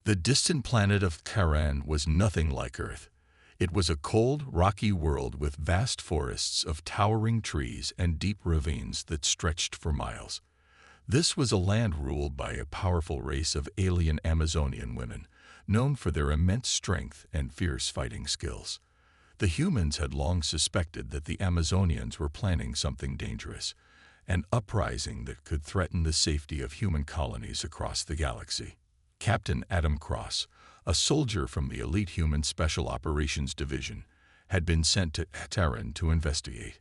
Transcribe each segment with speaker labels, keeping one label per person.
Speaker 1: The distant planet of Charan was nothing like Earth. It was a cold, rocky world with vast forests of towering trees and deep ravines that stretched for miles. This was a land ruled by a powerful race of alien Amazonian women, known for their immense strength and fierce fighting skills. The humans had long suspected that the Amazonians were planning something dangerous, an uprising that could threaten the safety of human colonies across the galaxy. Captain Adam Cross, a soldier from the elite Human Special Operations Division, had been sent to Charan to investigate.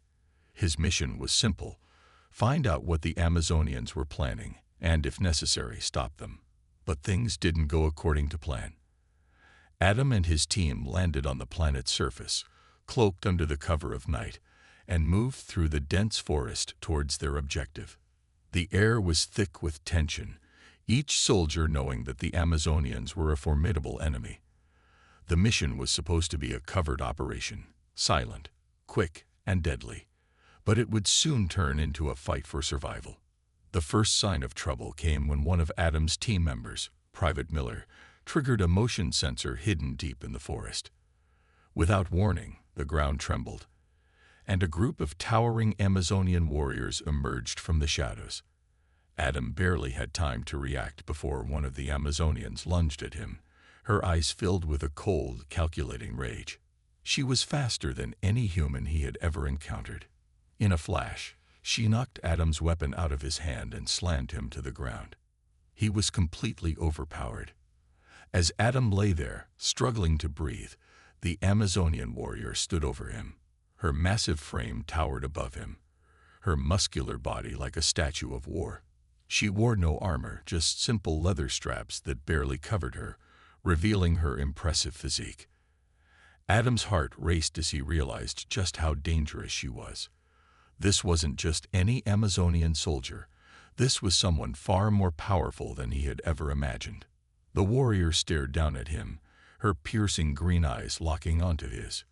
Speaker 1: His mission was simple: find out what the Amazonians were planning and, if necessary, stop them. But things didn't go according to plan. Adam and his team landed on the planet's surface, cloaked under the cover of night, and moved through the dense forest towards their objective. The air was thick with tension, each soldier knowing that the Amazonians were a formidable enemy. The mission was supposed to be a covert operation, silent, quick, and deadly, but it would soon turn into a fight for survival. The first sign of trouble came when one of Adam's team members, Private Miller, triggered a motion sensor hidden deep in the forest. Without warning, the ground trembled, and a group of towering Amazonian warriors emerged from the shadows. Adam barely had time to react before one of the Amazonians lunged at him, her eyes filled with a cold, calculating rage. She was faster than any human he had ever encountered. In a flash, she knocked Adam's weapon out of his hand and slammed him to the ground. He was completely overpowered. As Adam lay there, struggling to breathe, the Amazonian warrior stood over him. Her massive frame towered above him, her muscular body like a statue of war. She wore no armor, just simple leather straps that barely covered her, revealing her impressive physique. Adam's heart raced as he realized just how dangerous she was. This wasn't just any Amazonian soldier. This was someone far more powerful than he had ever imagined. The warrior stared down at him, her piercing green eyes locking onto his.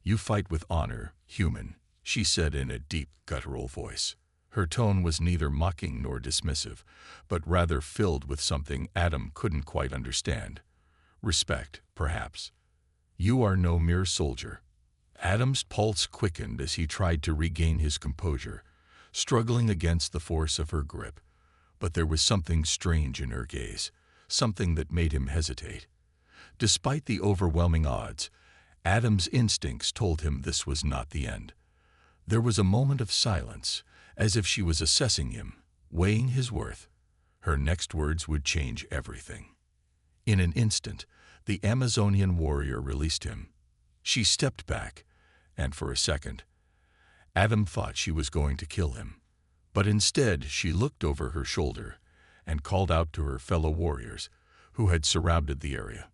Speaker 1: "You fight with honor, human," she said in a deep, guttural voice. Her tone was neither mocking nor dismissive, but rather filled with something Adam couldn't quite understand. Respect, perhaps. "You are no mere soldier." Adam's pulse quickened as he tried to regain his composure, struggling against the force of her grip. But there was something strange in her gaze, something that made him hesitate. Despite the overwhelming odds, Adam's instincts told him this was not the end. There was a moment of silence, as if she was assessing him, weighing his worth. Her next words would change everything. In an instant, the Amazonian warrior released him. She stepped back, and for a second, Adam thought she was going to kill him. But instead, she looked over her shoulder and called out to her fellow warriors, who had surrounded the area.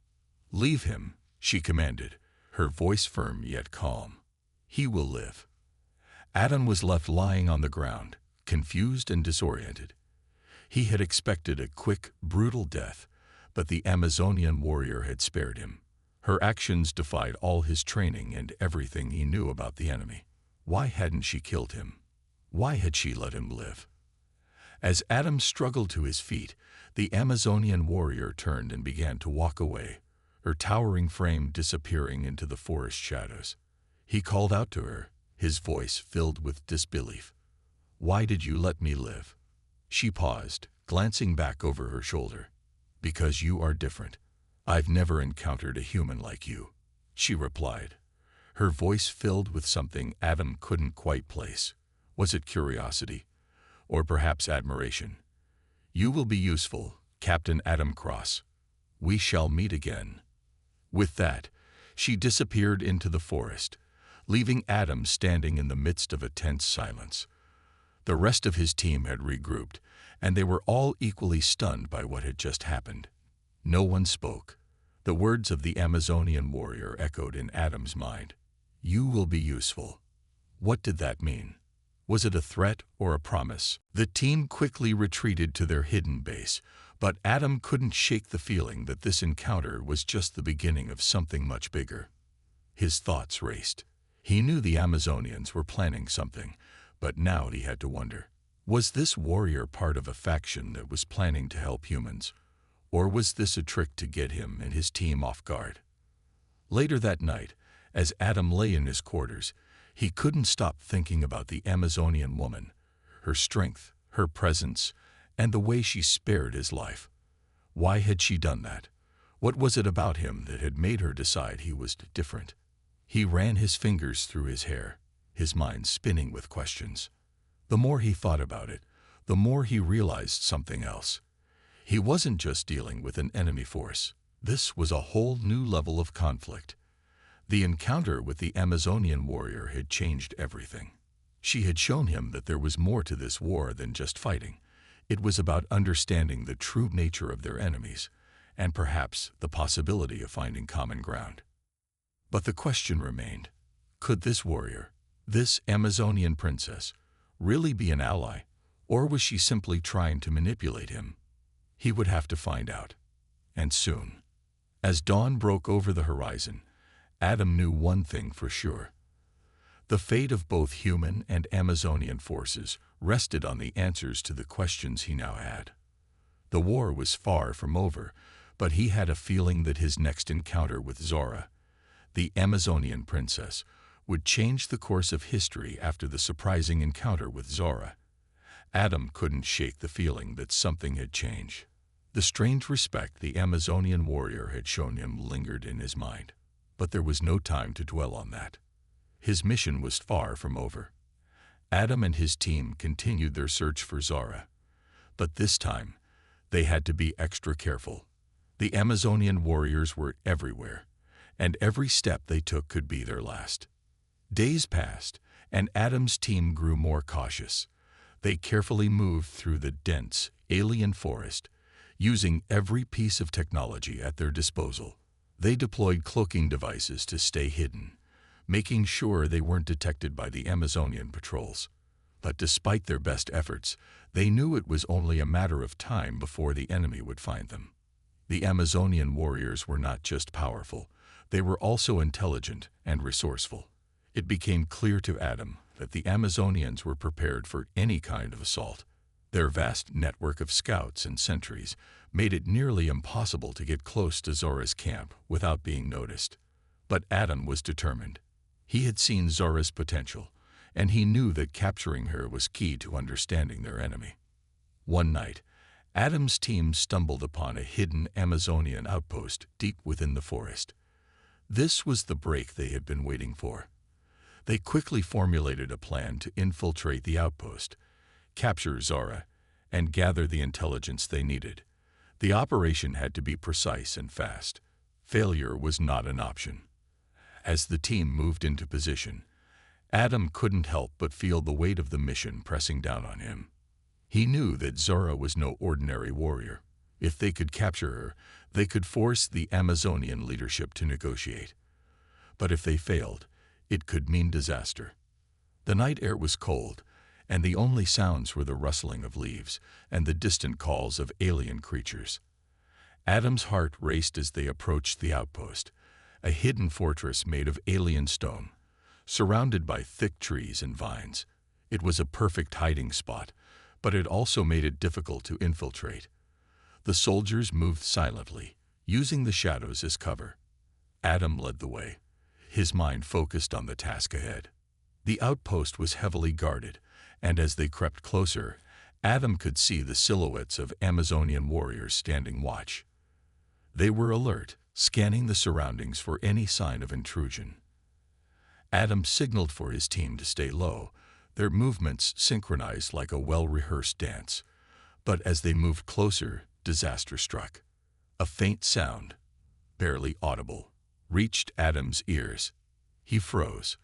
Speaker 1: "Leave him," she commanded, her voice firm yet calm. "He will live." Adam was left lying on the ground, confused and disoriented. He had expected a quick, brutal death, but the Amazonian warrior had spared him. Her actions defied all his training and everything he knew about the enemy. Why hadn't she killed him? Why had she let him live? As Adam struggled to his feet, the Amazonian warrior turned and began to walk away, her towering frame disappearing into the forest shadows. He called out to her, his voice filled with disbelief. "Why did you let me live?" She paused, glancing back over her shoulder. "Because you are different. I've never encountered a human like you," she replied, her voice filled with something Adam couldn't quite place. Was it curiosity? Or perhaps admiration? "You will be useful, Captain Adam Cross. We shall meet again." With that, she disappeared into the forest, leaving Adam standing in the midst of a tense silence. The rest of his team had regrouped, and they were all equally stunned by what had just happened. No one spoke. The words of the Amazonian warrior echoed in Adam's mind. "You will be useful." What did that mean? Was it a threat or a promise? The team quickly retreated to their hidden base, but Adam couldn't shake the feeling that this encounter was just the beginning of something much bigger. His thoughts raced. He knew the Amazonians were planning something, but now he had to wonder, was this warrior part of a faction that was planning to help humans? Or was this a trick to get him and his team off guard? Later that night, as Adam lay in his quarters, he couldn't stop thinking about the Amazonian woman, her strength, her presence, and the way she spared his life. Why had she done that? What was it about him that had made her decide he was different? He ran his fingers through his hair, his mind spinning with questions. The more he thought about it, the more he realized something else. He wasn't just dealing with an enemy force. This was a whole new level of conflict. The encounter with the Amazonian warrior had changed everything. She had shown him that there was more to this war than just fighting. It was about understanding the true nature of their enemies, and perhaps the possibility of finding common ground. But the question remained, could this warrior, this Amazonian princess, really be an ally, or was she simply trying to manipulate him? He would have to find out, and soon. As dawn broke over the horizon, Adam knew one thing for sure. The fate of both human and Amazonian forces rested on the answers to the questions he now had. The war was far from over, but he had a feeling that his next encounter with Zora, the Amazonian princess, would change the course of history after the surprising encounter with Zora. Adam couldn't shake the feeling that something had changed. The strange respect the Amazonian warrior had shown him lingered in his mind, but there was no time to dwell on that. His mission was far from over. Adam and his team continued their search for Zora, but this time they had to be extra careful. The Amazonian warriors were everywhere, and every step they took could be their last. Days passed, and Adam's team grew more cautious. They carefully moved through the dense, alien forest, using every piece of technology at their disposal. They deployed cloaking devices to stay hidden, making sure they weren't detected by the Amazonian patrols. But despite their best efforts, they knew it was only a matter of time before the enemy would find them. The Amazonian warriors were not just powerful, they were also intelligent and resourceful. It became clear to Adam that the Amazonians were prepared for any kind of assault. Their vast network of scouts and sentries made it nearly impossible to get close to Zora's camp without being noticed. But Adam was determined. He had seen Zora's potential, and he knew that capturing her was key to understanding their enemy. One night, Adam's team stumbled upon a hidden Amazonian outpost deep within the forest. This was the break they had been waiting for. They quickly formulated a plan to infiltrate the outpost, capture Zora, and gather the intelligence they needed. The operation had to be precise and fast. Failure was not an option. As the team moved into position, Adam couldn't help but feel the weight of the mission pressing down on him. He knew that Zora was no ordinary warrior. If they could capture her, they could force the Amazonian leadership to negotiate. But if they failed, it could mean disaster. The night air was cold, and the only sounds were the rustling of leaves and the distant calls of alien creatures. Adam's heart raced as they approached the outpost, a hidden fortress made of alien stone, surrounded by thick trees and vines. It was a perfect hiding spot, but it also made it difficult to infiltrate. The soldiers moved silently, using the shadows as cover. Adam led the way, his mind focused on the task ahead. The outpost was heavily guarded, and as they crept closer, Adam could see the silhouettes of Amazonian warriors standing watch. They were alert, scanning the surroundings for any sign of intrusion. Adam signaled for his team to stay low, their movements synchronized like a well-rehearsed dance. But as they moved closer, disaster struck. A faint sound, barely audible, reached Adam's ears. He froze.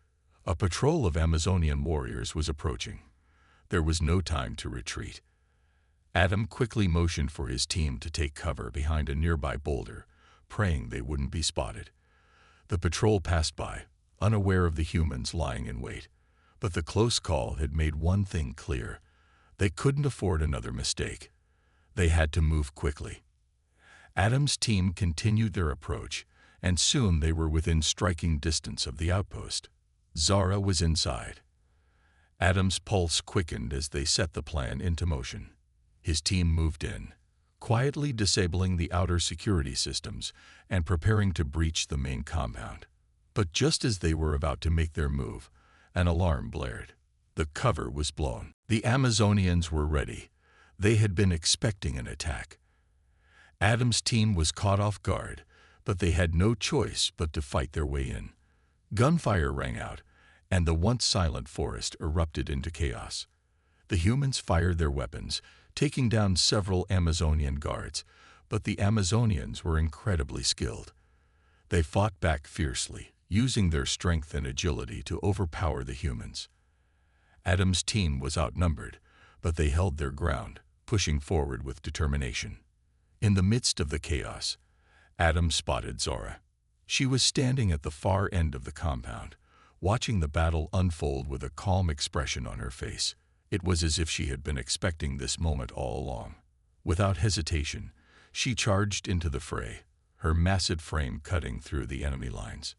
Speaker 1: A patrol of Amazonian warriors was approaching. There was no time to retreat. Adam quickly motioned for his team to take cover behind a nearby boulder, praying they wouldn't be spotted. The patrol passed by, unaware of the humans lying in wait. But the close call had made one thing clear. They couldn't afford another mistake. They had to move quickly. Adam's team continued their approach, and soon they were within striking distance of the outpost. Zora was inside. Adam's pulse quickened as they set the plan into motion. His team moved in, quietly disabling the outer security systems and preparing to breach the main compound. But just as they were about to make their move, an alarm blared. The cover was blown. The Amazonians were ready. They had been expecting an attack. Adam's team was caught off guard, but they had no choice but to fight their way in. Gunfire rang out, and the once silent forest erupted into chaos. The humans fired their weapons, taking down several Amazonian guards, but the Amazonians were incredibly skilled. They fought back fiercely, using their strength and agility to overpower the humans. Adam's team was outnumbered, but they held their ground, pushing forward with determination. In the midst of the chaos, Adam spotted Zora. She was standing at the far end of the compound, watching the battle unfold with a calm expression on her face. It was as if she had been expecting this moment all along. Without hesitation, she charged into the fray, her massive frame cutting through the enemy lines.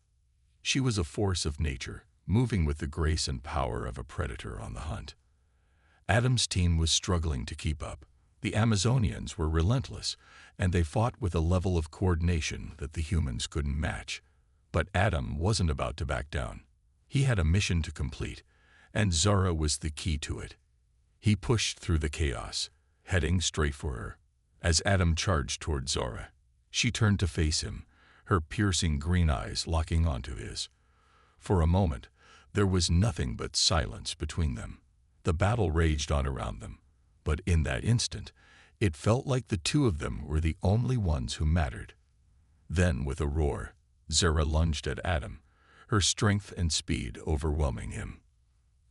Speaker 1: She was a force of nature, moving with the grace and power of a predator on the hunt. Adam's team was struggling to keep up. The Amazonians were relentless, and they fought with a level of coordination that the humans couldn't match. But Adam wasn't about to back down. He had a mission to complete, and Zora was the key to it. He pushed through the chaos, heading straight for her. As Adam charged toward Zora, she turned to face him, her piercing green eyes locking onto his. For a moment, there was nothing but silence between them. The battle raged on around them, but in that instant, it felt like the two of them were the only ones who mattered. Then, with a roar, Zora lunged at Adam, her strength and speed overwhelming him.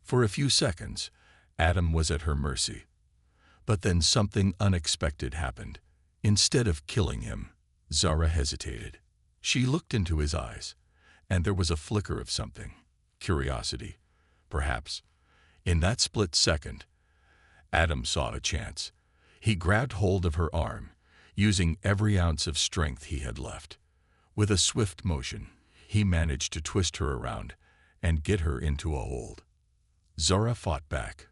Speaker 1: For a few seconds, Adam was at her mercy. But then something unexpected happened. Instead of killing him, Zora hesitated. She looked into his eyes, and there was a flicker of something. Curiosity, perhaps. In that split second, Adam saw a chance. He grabbed hold of her arm, using every ounce of strength he had left. With a swift motion, he managed to twist her around and get her into a hold. Zora fought back,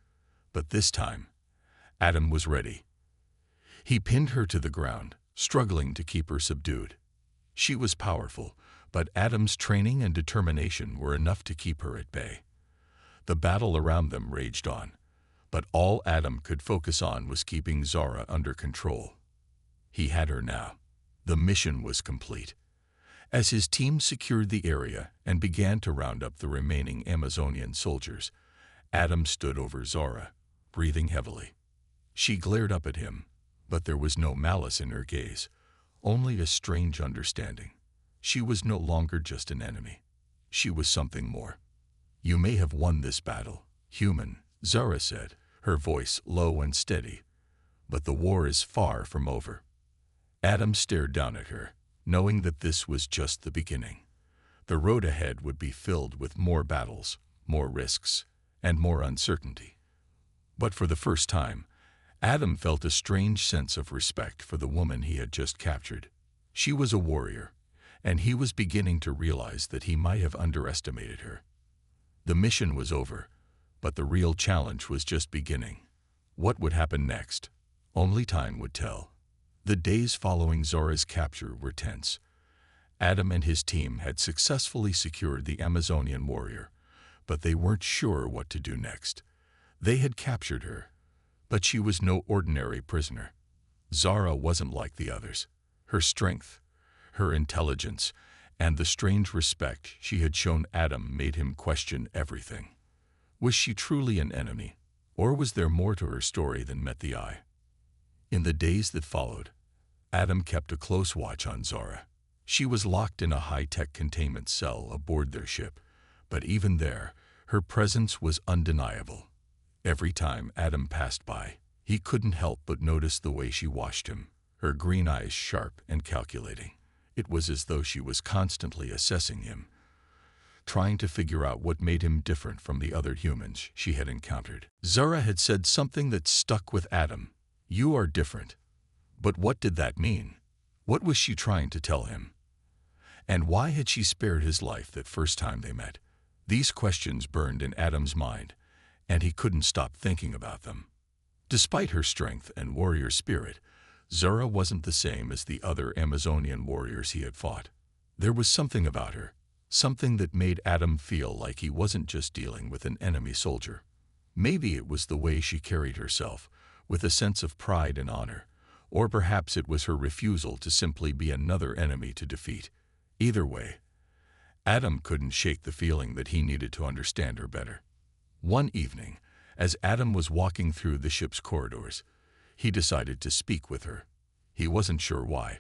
Speaker 1: but this time, Adam was ready. He pinned her to the ground, struggling to keep her subdued. She was powerful, but Adam's training and determination were enough to keep her at bay. The battle around them raged on, but all Adam could focus on was keeping Zora under control. He had her now. The mission was complete. As his team secured the area and began to round up the remaining Amazonian soldiers, Adam stood over Zora, breathing heavily. She glared up at him, but there was no malice in her gaze, only a strange understanding. She was no longer just an enemy. She was something more. "You may have won this battle, human," Zora said, her voice low and steady, "but the war is far from over." Adam stared down at her, knowing that this was just the beginning. The road ahead would be filled with more battles, more risks, and more uncertainty. But for the first time, Adam felt a strange sense of respect for the woman he had just captured. She was a warrior, and he was beginning to realize that he might have underestimated her. The mission was over, but the real challenge was just beginning. What would happen next? Only time would tell. The days following Zora's capture were tense. Adam and his team had successfully secured the Amazonian warrior, but they weren't sure what to do next. They had captured her, but she was no ordinary prisoner. Zora wasn't like the others. Her strength, her intelligence, and the strange respect she had shown Adam made him question everything. Was she truly an enemy, or was there more to her story than met the eye? In the days that followed, Adam kept a close watch on Zora. She was locked in a high-tech containment cell aboard their ship, but even there, her presence was undeniable. Every time Adam passed by, he couldn't help but notice the way she watched him, her green eyes sharp and calculating. It was as though she was constantly assessing him, trying to figure out what made him different from the other humans she had encountered. Zora had said something that stuck with Adam. "You are different." But what did that mean? What was she trying to tell him? And why had she spared his life that first time they met? These questions burned in Adam's mind, and he couldn't stop thinking about them. Despite her strength and warrior spirit, Zara wasn't the same as the other Amazonian warriors he had fought. There was something about her, something that made Adam feel like he wasn't just dealing with an enemy soldier. Maybe it was the way she carried herself, with a sense of pride and honor, or perhaps it was her refusal to simply be another enemy to defeat. Either way, Adam couldn't shake the feeling that he needed to understand her better. One evening, as Adam was walking through the ship's corridors, he decided to speak with her. He wasn't sure why,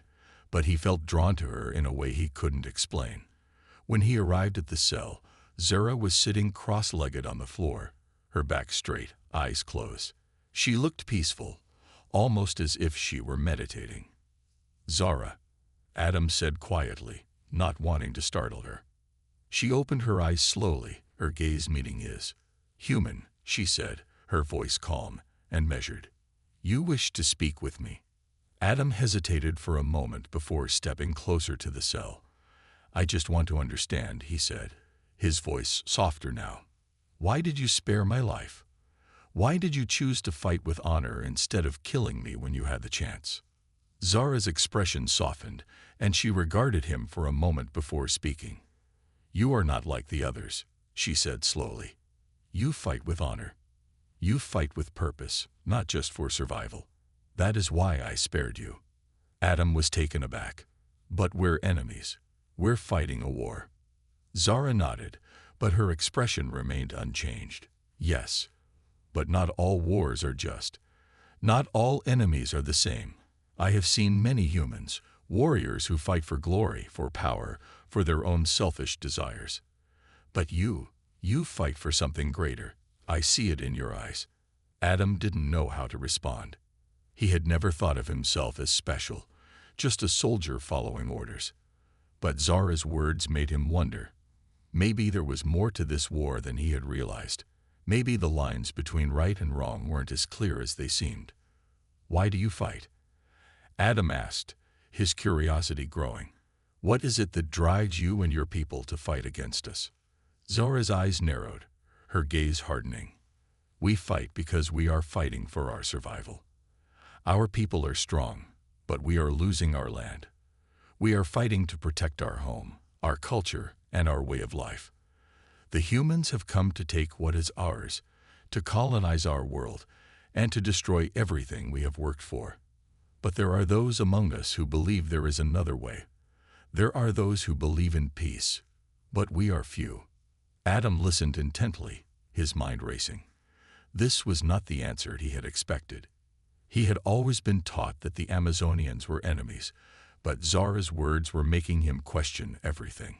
Speaker 1: but he felt drawn to her in a way he couldn't explain. When he arrived at the cell, Zara was sitting cross-legged on the floor, her back straight, eyes closed. She looked peaceful, almost as if she were meditating. "Zara," Adam said quietly, not wanting to startle her. She opened her eyes slowly, her gaze meeting his. "Human," she said, her voice calm and measured. "You wish to speak with me?" Adam hesitated for a moment before stepping closer to the cell. "I just want to understand," he said, his voice softer now. "Why did you spare my life? Why did you choose to fight with honor instead of killing me when you had the chance?" Zara's expression softened, and she regarded him for a moment before speaking. "You are not like the others," she said slowly. "You fight with honor. You fight with purpose, not just for survival. That is why I spared you." Adam was taken aback. "But we're enemies. We're fighting a war." Zara nodded, but her expression remained unchanged. "Yes, but not all wars are just. Not all enemies are the same. I have seen many humans, warriors who fight for glory, for power, for their own selfish desires. But you fight for something greater. I see it in your eyes." Adam didn't know how to respond. He had never thought of himself as special, just a soldier following orders. But Zara's words made him wonder. Maybe there was more to this war than he had realized. Maybe the lines between right and wrong weren't as clear as they seemed. "Why do you fight?" Adam asked, his curiosity growing. "What is it that drives you and your people to fight against us?" Zara's eyes narrowed, her gaze hardening. "We fight because we are fighting for our survival. Our people are strong, but we are losing our land. We are fighting to protect our home, our culture, and our way of life. The humans have come to take what is ours, to colonize our world, and to destroy everything we have worked for. But there are those among us who believe there is another way. There are those who believe in peace, but we are few." Adam listened intently, his mind racing. This was not the answer he had expected. He had always been taught that the Amazonians were enemies, but Zara's words were making him question everything.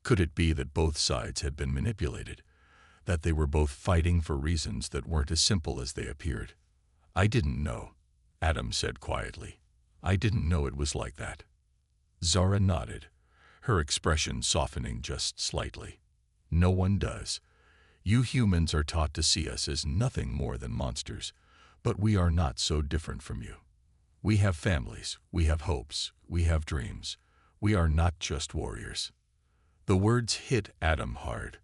Speaker 1: Could it be that both sides had been manipulated, that they were both fighting for reasons that weren't as simple as they appeared? "I didn't know," Adam said quietly. "I didn't know it was like that." Zara nodded, her expression softening just slightly. "No one does. You humans are taught to see us as nothing more than monsters, but we are not so different from you. We have families, we have hopes, we have dreams. We are not just warriors." The words hit Adam hard.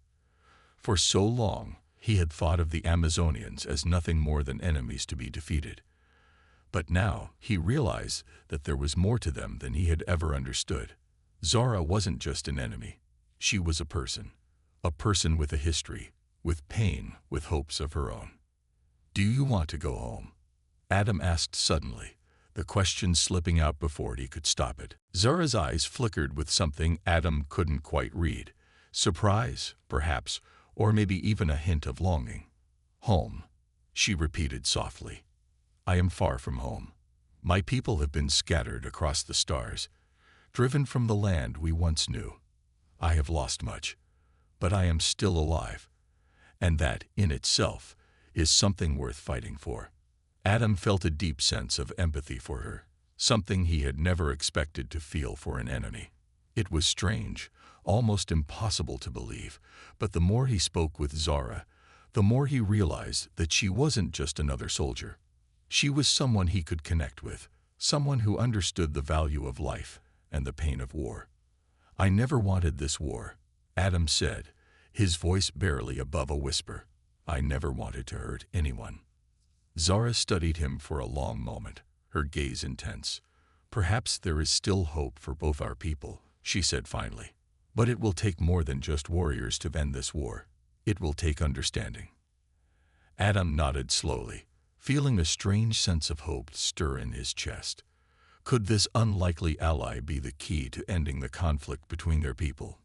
Speaker 1: For so long, he had thought of the Amazonians as nothing more than enemies to be defeated. But now he realized that there was more to them than he had ever understood. Zara wasn't just an enemy. She was a person with a history, with pain, with hopes of her own. "Do you want to go home?" Adam asked suddenly, the question slipping out before he could stop it. Zara's eyes flickered with something Adam couldn't quite read. Surprise, perhaps, or maybe even a hint of longing. "Home," she repeated softly. "I am far from home. My people have been scattered across the stars, driven from the land we once knew. I have lost much, but I am still alive, and that, in itself, is something worth fighting for." Adam felt a deep sense of empathy for her, something he had never expected to feel for an enemy. It was strange, almost impossible to believe, but the more he spoke with Zara, the more he realized that she wasn't just another soldier. She was someone he could connect with, someone who understood the value of life and the pain of war. "I never wanted this war," Adam said, his voice barely above a whisper. "I never wanted to hurt anyone." Zara studied him for a long moment. her gaze intense. "Perhaps there is still hope for both our people," she said finally. "But it will take more than just warriors to end this war. It will take understanding." Adam nodded slowly, feeling a strange sense of hope stir in his chest. Could this unlikely ally be the key to ending the conflict between their people?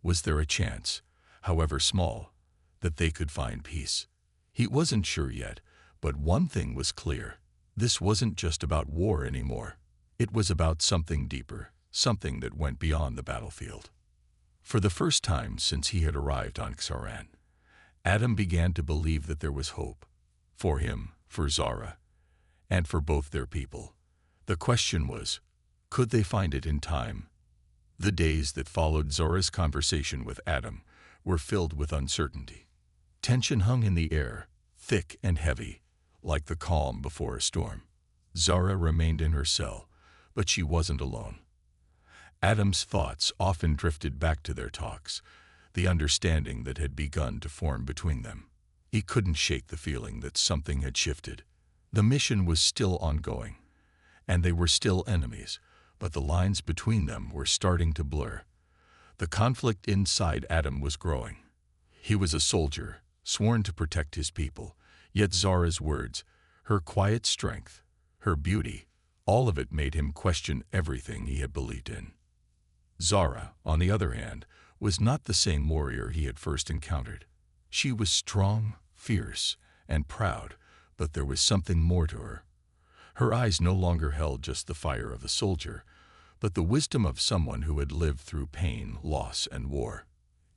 Speaker 1: Was there a chance, however small, that they could find peace? He wasn't sure yet, but one thing was clear. This wasn't just about war anymore. It was about something deeper, something that went beyond the battlefield. For the first time since he had arrived on Xaran, Adam began to believe that there was hope. For him, for Zara, and for both their people. The question was, could they find it in time? The days that followed Zora's conversation with Adam were filled with uncertainty. Tension hung in the air, thick and heavy, like the calm before a storm. Zara remained in her cell, but she wasn't alone. Adam's thoughts often drifted back to their talks, the understanding that had begun to form between them. He couldn't shake the feeling that something had shifted. The mission was still ongoing, and they were still enemies, but the lines between them were starting to blur. The conflict inside Adam was growing. He was a soldier, sworn to protect his people, yet Zara's words, her quiet strength, her beauty, all of it made him question everything he had believed in. Zara, on the other hand, was not the same warrior he had first encountered. She was strong, fierce, and proud, but there was something more to her. Her eyes no longer held just the fire of a soldier, but the wisdom of someone who had lived through pain, loss, and war.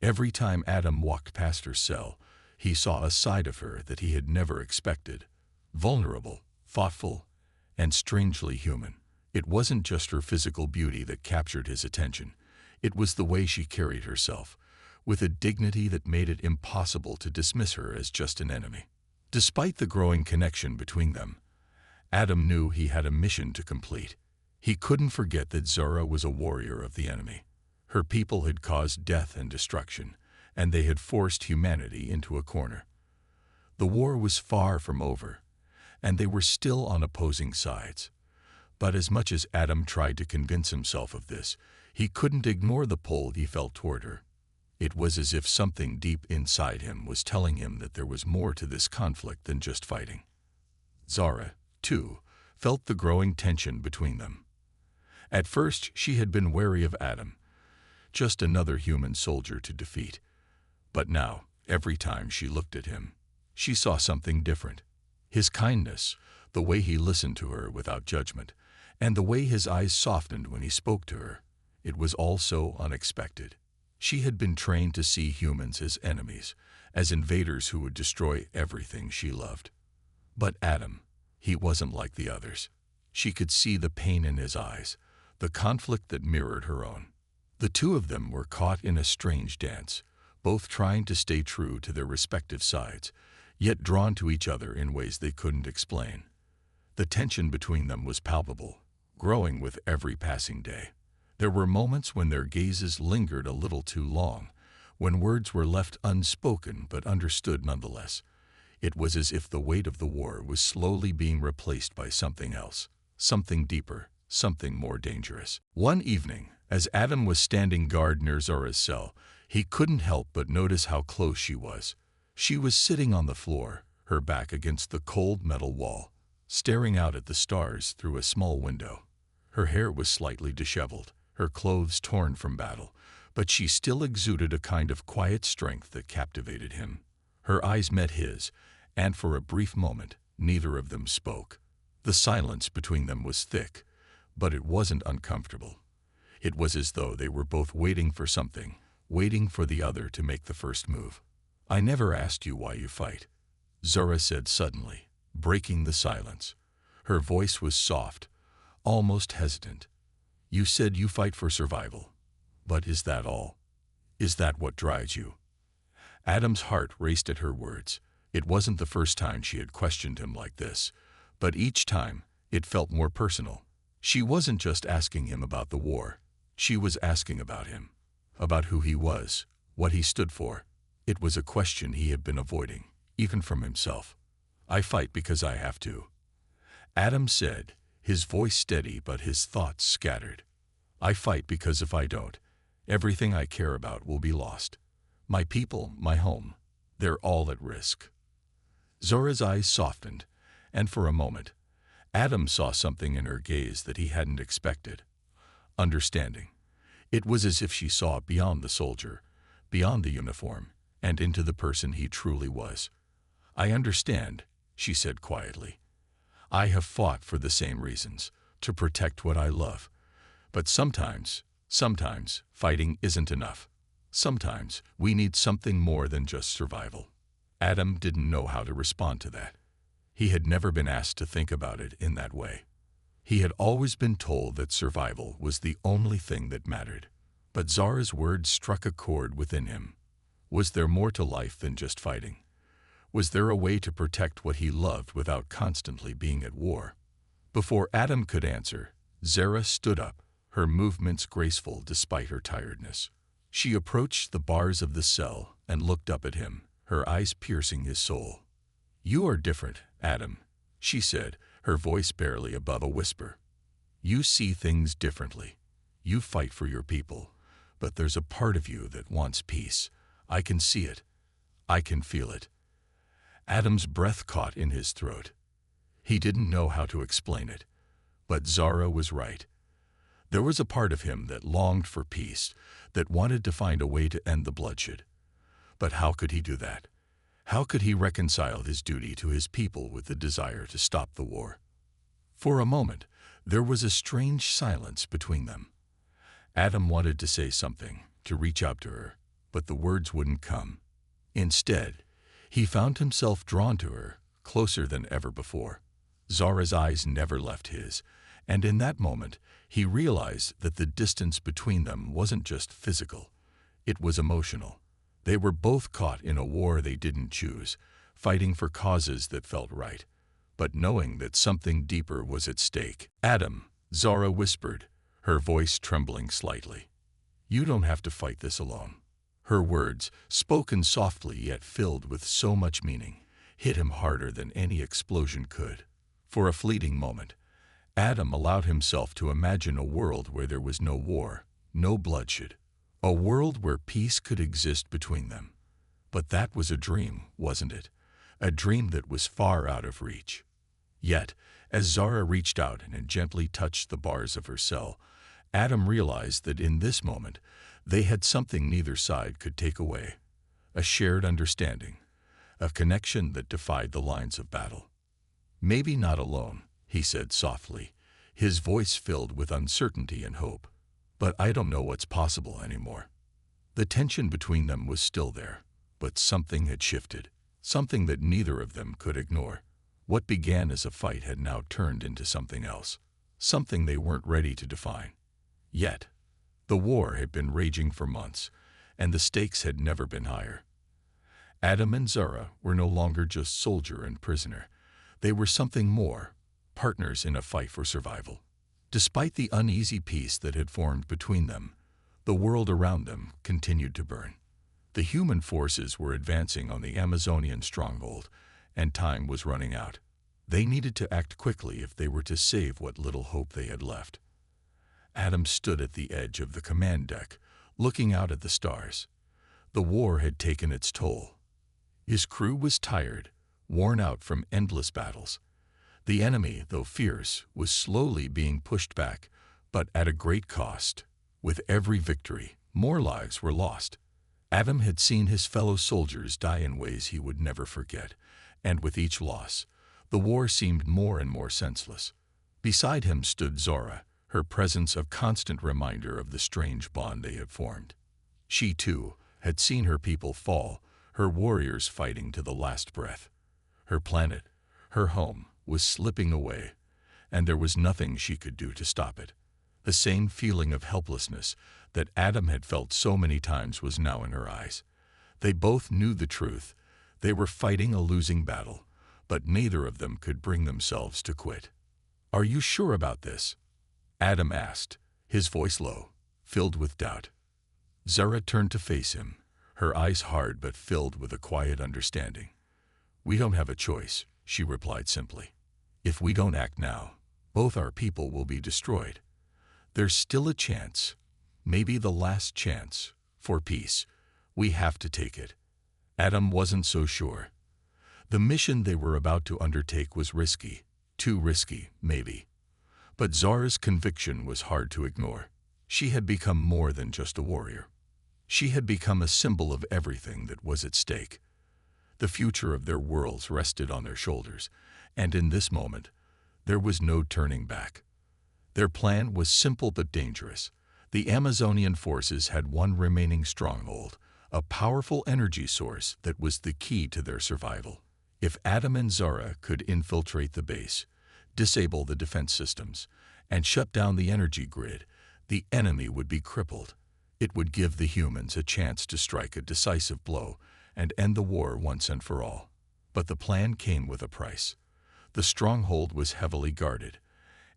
Speaker 1: Every time Adam walked past her cell, he saw a side of her that he had never expected. Vulnerable, thoughtful, and strangely human. It wasn't just her physical beauty that captured his attention. It was the way she carried herself, with a dignity that made it impossible to dismiss her as just an enemy. Despite the growing connection between them, Adam knew he had a mission to complete. He couldn't forget that Zara was a warrior of the enemy. Her people had caused death and destruction, and they had forced humanity into a corner. The war was far from over, and they were still on opposing sides. But as much as Adam tried to convince himself of this, he couldn't ignore the pull he felt toward her. It was as if something deep inside him was telling him that there was more to this conflict than just fighting. Zara, too, felt the growing tension between them. At first, she had been wary of Adam, just another human soldier to defeat. But now, every time she looked at him, she saw something different. His kindness, the way he listened to her without judgment, and the way his eyes softened when he spoke to her, it was all so unexpected. She had been trained to see humans as enemies, as invaders who would destroy everything she loved. But Adam, he wasn't like the others. She could see the pain in his eyes, the conflict that mirrored her own. The two of them were caught in a strange dance, both trying to stay true to their respective sides, yet drawn to each other in ways they couldn't explain. The tension between them was palpable, growing with every passing day. There were moments when their gazes lingered a little too long, when words were left unspoken but understood nonetheless. It was as if the weight of the war was slowly being replaced by something else, something deeper, something more dangerous. One evening, as Adam was standing guard near Zora's cell, he couldn't help but notice how close she was. She was sitting on the floor, her back against the cold metal wall, staring out at the stars through a small window. Her hair was slightly disheveled, her clothes torn from battle, but she still exuded a kind of quiet strength that captivated him. Her eyes met his, and for a brief moment, neither of them spoke. The silence between them was thick, but it wasn't uncomfortable. It was as though they were both waiting for something, waiting for the other to make the first move. "I never asked you why you fight," Zora said suddenly, breaking the silence. Her voice was soft, almost hesitant. "You said you fight for survival. But is that all? Is that what drives you?" Adam's heart raced at her words. It wasn't the first time she had questioned him like this, but each time it felt more personal. She wasn't just asking him about the war. She was asking about him, about who he was, what he stood for. It was a question he had been avoiding, even from himself. "I fight because I have to," Adam said, his voice steady but his thoughts scattered. I fight because if I don't, everything I care about will be lost. My people, my home, they're all at risk. Zora's eyes softened, and for a moment, Adam saw something in her gaze that he hadn't expected. Understanding. It was as if she saw beyond the soldier, beyond the uniform, and into the person he truly was. I understand, she said quietly. I have fought for the same reasons, to protect what I love. But sometimes, fighting isn't enough. Sometimes we need something more than just survival. Adam didn't know how to respond to that. He had never been asked to think about it in that way. He had always been told that survival was the only thing that mattered. But Zora's words struck a chord within him. Was there more to life than just fighting? Was there a way to protect what he loved without constantly being at war? Before Adam could answer, Zara stood up, her movements graceful despite her tiredness. She approached the bars of the cell and looked up at him, her eyes piercing his soul. "You are different, Adam," she said, her voice barely above a whisper. "You see things differently. You fight for your people, but there's a part of you that wants peace. I can see it. I can feel it." Adam's breath caught in his throat. He didn't know how to explain it, but Zara was right. There was a part of him that longed for peace, that wanted to find a way to end the bloodshed. But how could he do that? How could he reconcile his duty to his people with the desire to stop the war? For a moment, there was a strange silence between them. Adam wanted to say something, to reach out to her, but the words wouldn't come. Instead, he found himself drawn to her, closer than ever before. Zara's eyes never left his, and in that moment, he realized that the distance between them wasn't just physical. It was emotional. They were both caught in a war they didn't choose, fighting for causes that felt right, but knowing that something deeper was at stake. "Adam," Zara whispered, her voice trembling slightly. "You don't have to fight this alone." Her words, spoken softly yet filled with so much meaning, hit him harder than any explosion could. For a fleeting moment, Adam allowed himself to imagine a world where there was no war, no bloodshed, a world where peace could exist between them. But that was a dream, wasn't it? A dream that was far out of reach. Yet, as Zara reached out and gently touched the bars of her cell, Adam realized that in this moment, they had something neither side could take away. A shared understanding, a connection that defied the lines of battle. "Maybe not alone," he said softly, his voice filled with uncertainty and hope. "But I don't know what's possible anymore." The tension between them was still there, but something had shifted, something that neither of them could ignore. What began as a fight had now turned into something else, something they weren't ready to define. Yet, the war had been raging for months, and the stakes had never been higher. Adam and Zara were no longer just soldier and prisoner. They were something more, partners in a fight for survival. Despite the uneasy peace that had formed between them, the world around them continued to burn. The human forces were advancing on the Amazonian stronghold, and time was running out. They needed to act quickly if they were to save what little hope they had left. Adam stood at the edge of the command deck, looking out at the stars. The war had taken its toll. His crew was tired, worn out from endless battles. The enemy, though fierce, was slowly being pushed back, but at a great cost. With every victory, more lives were lost. Adam had seen his fellow soldiers die in ways he would never forget, and with each loss, the war seemed more and more senseless. Beside him stood Zora, her presence a constant reminder of the strange bond they had formed. She, too, had seen her people fall, her warriors fighting to the last breath. Her planet, her home, was slipping away, and there was nothing she could do to stop it. The same feeling of helplessness that Adam had felt so many times was now in her eyes. They both knew the truth. They were fighting a losing battle, but neither of them could bring themselves to quit. "Are you sure about this?" Adam asked, his voice low, filled with doubt. Zara turned to face him, her eyes hard but filled with a quiet understanding. "We don't have a choice," she replied simply. "If we don't act now, Both our people will be destroyed. There's still a chance, maybe the last chance, for peace. We have to take it. Adam wasn't so sure. The mission they were about to undertake was risky, too risky, maybe. But Zara's conviction was hard to ignore. She had become more than just a warrior. She had become a symbol of everything that was at stake. The future of their worlds rested on their shoulders, and in this moment, there was no turning back. Their plan was simple but dangerous. The Amazonian forces had one remaining stronghold, a powerful energy source that was the key to their survival. If Adam and Zara could infiltrate the base, disable the defense systems, and shut down the energy grid, the enemy would be crippled. It would give the humans a chance to strike a decisive blow and end the war once and for all. But the plan came with a price. The stronghold was heavily guarded,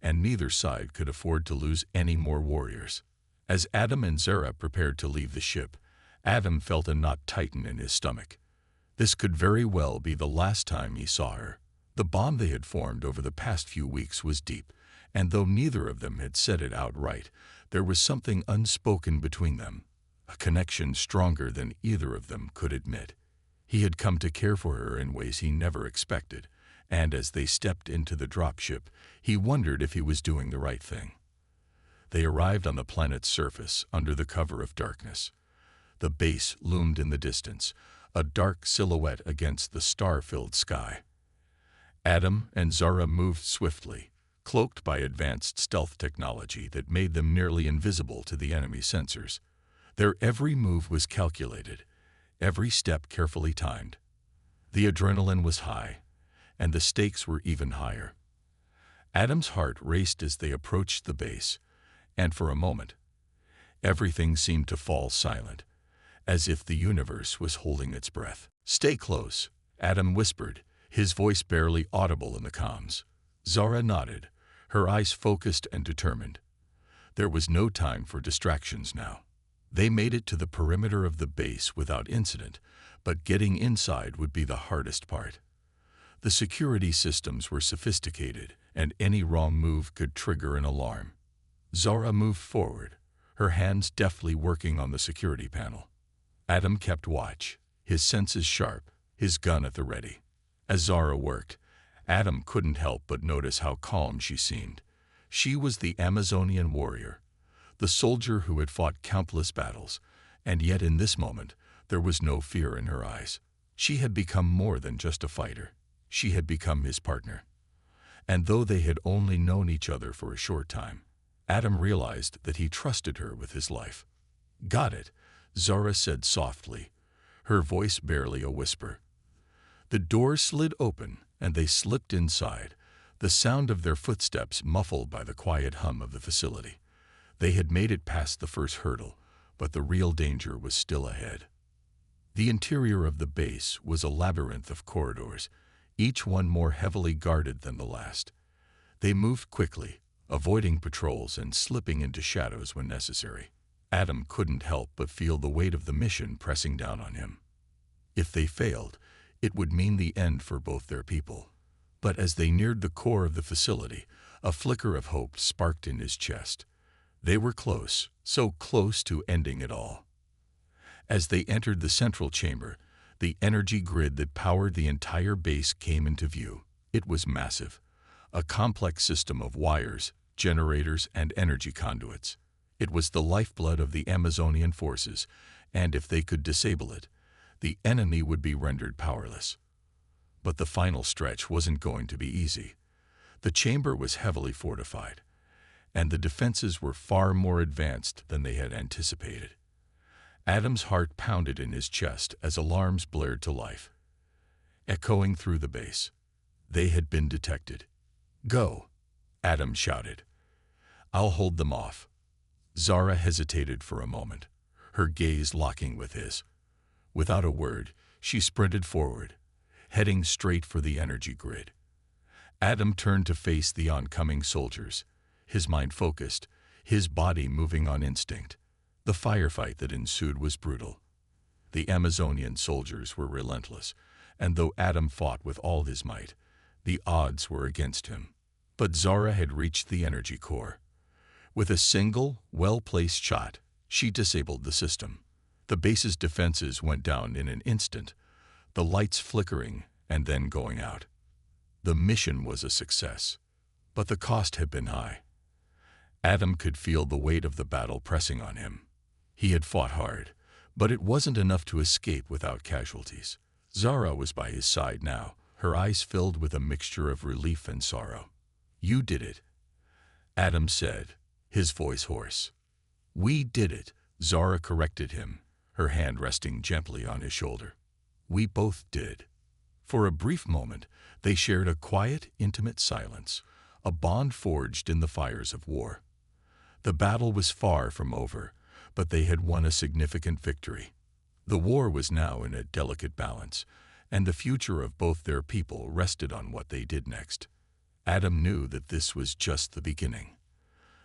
Speaker 1: and neither side could afford to lose any more warriors. As Adam and Zara prepared to leave the ship, Adam felt a knot tighten in his stomach. This could very well be the last time he saw her. The bond they had formed over the past few weeks was deep, and though neither of them had said it outright, there was something unspoken between them, a connection stronger than either of them could admit. He had come to care for her in ways he never expected, and as they stepped into the dropship, he wondered if he was doing the right thing. They arrived on the planet's surface under the cover of darkness. The base loomed in the distance, a dark silhouette against the star-filled sky. Adam and Zara moved swiftly, cloaked by advanced stealth technology that made them nearly invisible to the enemy sensors. Their every move was calculated, every step carefully timed. The adrenaline was high, and the stakes were even higher. Adam's heart raced as they approached the base, and for a moment, everything seemed to fall silent, as if the universe was holding its breath. "Stay close," Adam whispered, his voice barely audible in the comms. Zara nodded, her eyes focused and determined. There was no time for distractions now. They made it to the perimeter of the base without incident, but getting inside would be the hardest part. The security systems were sophisticated, and any wrong move could trigger an alarm. Zara moved forward, her hands deftly working on the security panel. Adam kept watch, his senses sharp, his gun at the ready. As Zara worked, Adam couldn't help but notice how calm she seemed. She was the Amazonian warrior, the soldier who had fought countless battles, and yet in this moment there was no fear in her eyes. She had become more than just a fighter. She had become his partner. And though they had only known each other for a short time, Adam realized that he trusted her with his life. "Got it," Zara said softly, her voice barely a whisper. The door slid open, and they slipped inside, the sound of their footsteps muffled by the quiet hum of the facility. They had made it past the first hurdle, but the real danger was still ahead. The interior of the base was a labyrinth of corridors, each one more heavily guarded than the last. They moved quickly, avoiding patrols and slipping into shadows when necessary. Adam couldn't help but feel the weight of the mission pressing down on him. If they failed, it would mean the end for both their people. But as they neared the core of the facility, a flicker of hope sparked in his chest. They were close, so close to ending it all. As they entered the central chamber, the energy grid that powered the entire base came into view. It was massive, a complex system of wires, generators, and energy conduits. It was the lifeblood of the Amazonian forces, and if they could disable it, the enemy would be rendered powerless. But the final stretch wasn't going to be easy. The chamber was heavily fortified, and the defenses were far more advanced than they had anticipated. Adam's heart pounded in his chest as alarms blared to life, echoing through the base. They had been detected. "Go," Adam shouted. "I'll hold them off." Zara hesitated for a moment, her gaze locking with his. Without a word, she sprinted forward, heading straight for the energy grid. Adam turned to face the oncoming soldiers, his mind focused, his body moving on instinct. The firefight that ensued was brutal. The Amazonian soldiers were relentless, and though Adam fought with all his might, the odds were against him. But Zara had reached the energy core. With a single, well-placed shot, she disabled the system. The base's defenses went down in an instant, the lights flickering and then going out. The mission was a success, but the cost had been high. Adam could feel the weight of the battle pressing on him. He had fought hard, but it wasn't enough to escape without casualties. Zara was by his side now, her eyes filled with a mixture of relief and sorrow. "You did it," Adam said, his voice hoarse. "We did it," Zara corrected him, her hand resting gently on his shoulder. "We both did." For a brief moment, they shared a quiet, intimate silence, a bond forged in the fires of war. The battle was far from over, but they had won a significant victory. The war was now in a delicate balance, and the future of both their people rested on what they did next. Adam knew that this was just the beginning.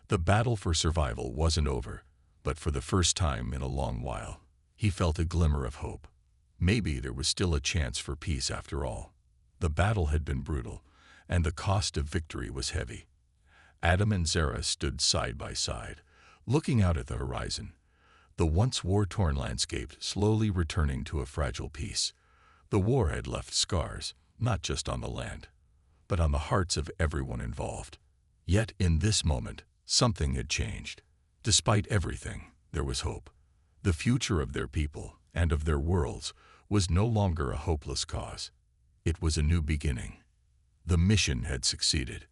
Speaker 1: The battle for survival wasn't over, but for the first time in a long while, he felt a glimmer of hope. Maybe there was still a chance for peace after all. The battle had been brutal, and the cost of victory was heavy. Adam and Zara stood side by side, looking out at the horizon, the once war-torn landscape slowly returning to a fragile peace. The war had left scars, not just on the land, but on the hearts of everyone involved. Yet in this moment, something had changed. Despite everything, there was hope. The future of their people and of their worlds was no longer a hopeless cause. It was a new beginning. The mission had succeeded.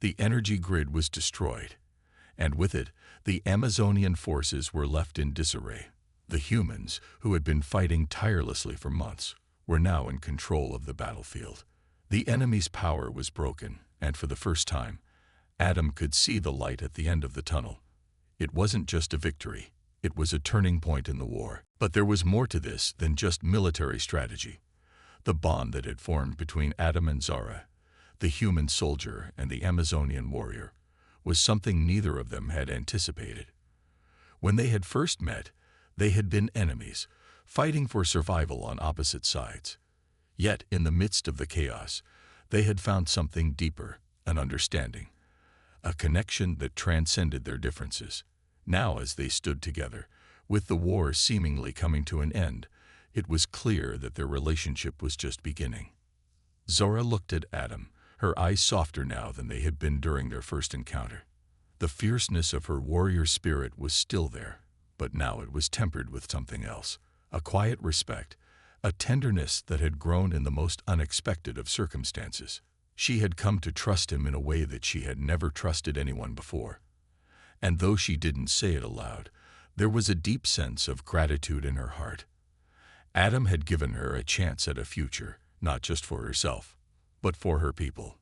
Speaker 1: The energy grid was destroyed, and with it, the Amazonian forces were left in disarray. The humans, who had been fighting tirelessly for months, were now in control of the battlefield. The enemy's power was broken, and for the first time, Adam could see the light at the end of the tunnel. It wasn't just a victory, it was a turning point in the war. But there was more to this than just military strategy. The bond that had formed between Adam and Zara, the human soldier and the Amazonian warrior, was something neither of them had anticipated. When they had first met, they had been enemies, fighting for survival on opposite sides. Yet, in the midst of the chaos, they had found something deeper, an understanding, a connection that transcended their differences. Now, as they stood together, with the war seemingly coming to an end, it was clear that their relationship was just beginning. Zara looked at Adam, her eyes softer now than they had been during their first encounter. The fierceness of her warrior spirit was still there, but now it was tempered with something else, a quiet respect, a tenderness that had grown in the most unexpected of circumstances. She had come to trust him in a way that she had never trusted anyone before. And though she didn't say it aloud, there was a deep sense of gratitude in her heart. Adam had given her a chance at a future, not just for herself, but for her people.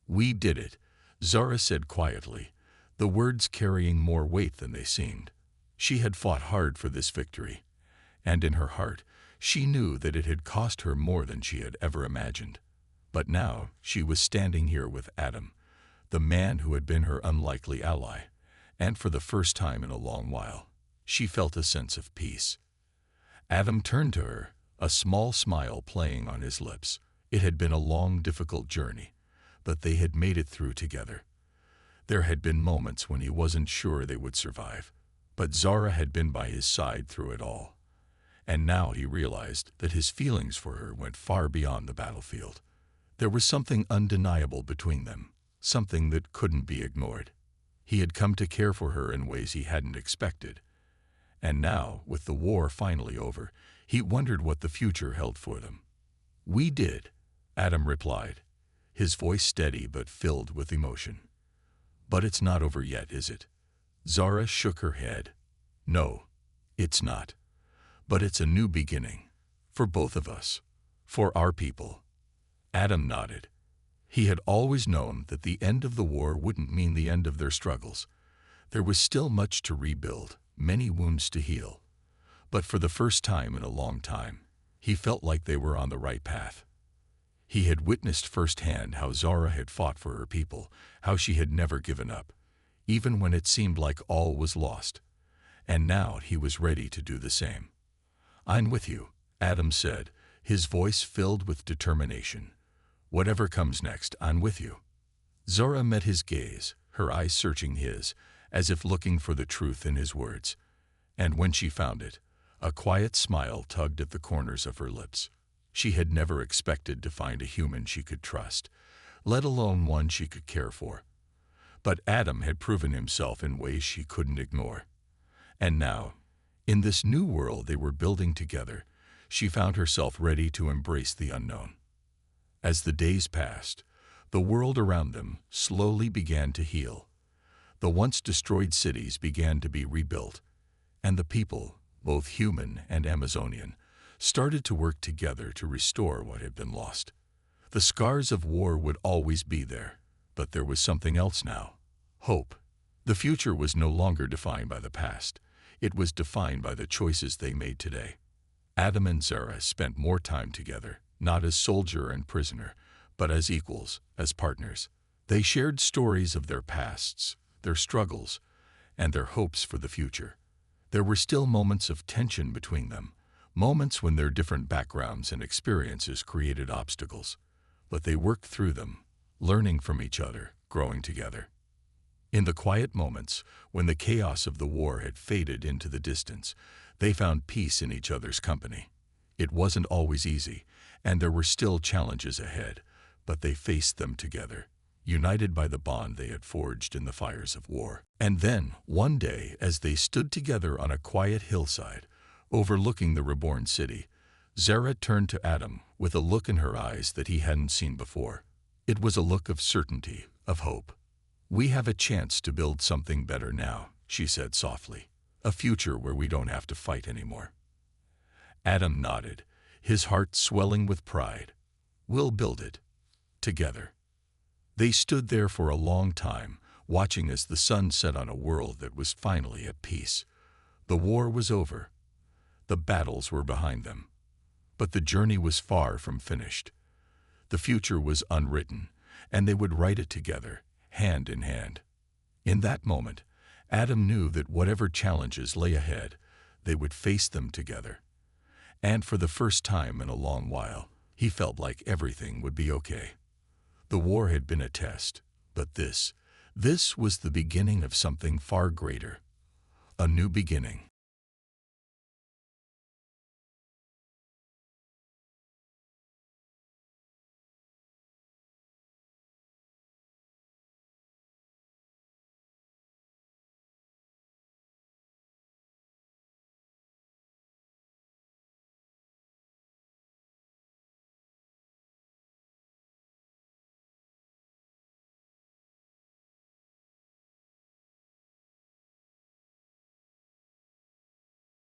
Speaker 1: "We did it," Zara said quietly, the words carrying more weight than they seemed. She had fought hard for this victory, and in her heart, she knew that it had cost her more than she had ever imagined. But now she was standing here with Adam, the man who had been her unlikely ally, and for the first time in a long while, she felt a sense of peace. Adam turned to her, a small smile playing on his lips. It had been a long, difficult journey, but they had made it through together. There had been moments when he wasn't sure they would survive, but Zara had been by his side through it all. And now he realized that his feelings for her went far beyond the battlefield. There was something undeniable between them, something that couldn't be ignored. He had come to care for her in ways he hadn't expected. And now, with the war finally over, he wondered what the future held for them. "We did," Adam replied, his voice steady but filled with emotion. "But it's not over yet, is it?" Zara shook her head. "No, it's not. But it's a new beginning. For both of us. For our people." Adam nodded. He had always known that the end of the war wouldn't mean the end of their struggles. There was still much to rebuild, many wounds to heal. But for the first time in a long time, he felt like they were on the right path. He had witnessed firsthand how Zara had fought for her people, how she had never given up, even when it seemed like all was lost. And now he was ready to do the same. "I'm with you," Adam said, his voice filled with determination. "Whatever comes next, I'm with you." Zora met his gaze, her eyes searching his, as if looking for the truth in his words. And when she found it, a quiet smile tugged at the corners of her lips. She had never expected to find a human she could trust, let alone one she could care for. But Adam had proven himself in ways she couldn't ignore. And now, in this new world they were building together, she found herself ready to embrace the unknown. As the days passed, the world around them slowly began to heal. The once destroyed cities began to be rebuilt, and the people, both human and Amazonian, started to work together to restore what had been lost. The scars of war would always be there, but there was something else now: hope. The future was no longer defined by the past. It was defined by the choices they made today. Adam and Zara spent more time together, not as soldier and prisoner, but as equals, as partners. They shared stories of their pasts, their struggles, and their hopes for the future. There were still moments of tension between them, moments when their different backgrounds and experiences created obstacles. But they worked through them, learning from each other, growing together. In the quiet moments, when the chaos of the war had faded into the distance, they found peace in each other's company. It wasn't always easy, and there were still challenges ahead, but they faced them together, united by the bond they had forged in the fires of war. And then, one day, as they stood together on a quiet hillside, overlooking the reborn city, Zara turned to Adam with a look in her eyes that he hadn't seen before. It was a look of certainty, of hope. "We have a chance to build something better now," she said softly. "A future where we don't have to fight anymore." Adam nodded, his heart swelling with pride. "We'll build it. Together." They stood there for a long time, watching as the sun set on a world that was finally at peace. The war was over. The battles were behind them. But the journey was far from finished. The future was unwritten, and they would write it together, hand in hand. In that moment, Adam knew that whatever challenges lay ahead, they would face them together. And for the first time in a long while, he felt like everything would be okay. The war had been a test, but this was the beginning of something far greater. A new beginning.